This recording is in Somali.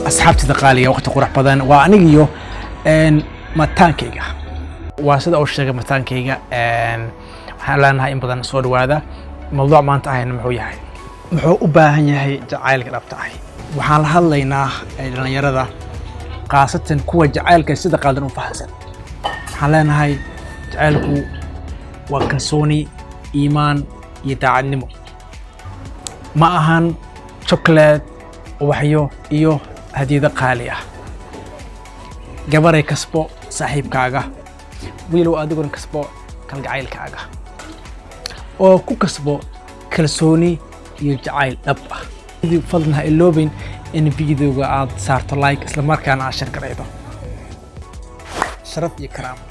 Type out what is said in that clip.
asxaabtida qaaliga waqti qurux badan waa anigiyo mataankayga waa sida uu sheegay mataankayga waxaan leenahay in badan soo dhawaada mawduuc maanta ahayna muxuu yahay muxuu u baahan yahay jacaylka dhabta ah waxaan la hadlaynaa dhalinyarada qaasatan kuwa jacaylka sida qaldan u fahansan waxaan leenahay jacaylku waa kalsooni iimaan iyo daacadnimo ma ahan chocolate waxyo iyo hadiyado qaali ah gabaray kasbo saaxiibkaaga wiilow adiguna kasbo kalgacaylkaaga oo ku kasbo kalsooni iyo jacayl dhab ah fadlan ha iloobin in videoga aad saarto like isla markaana aad share garaydo sharaf iyo karaamo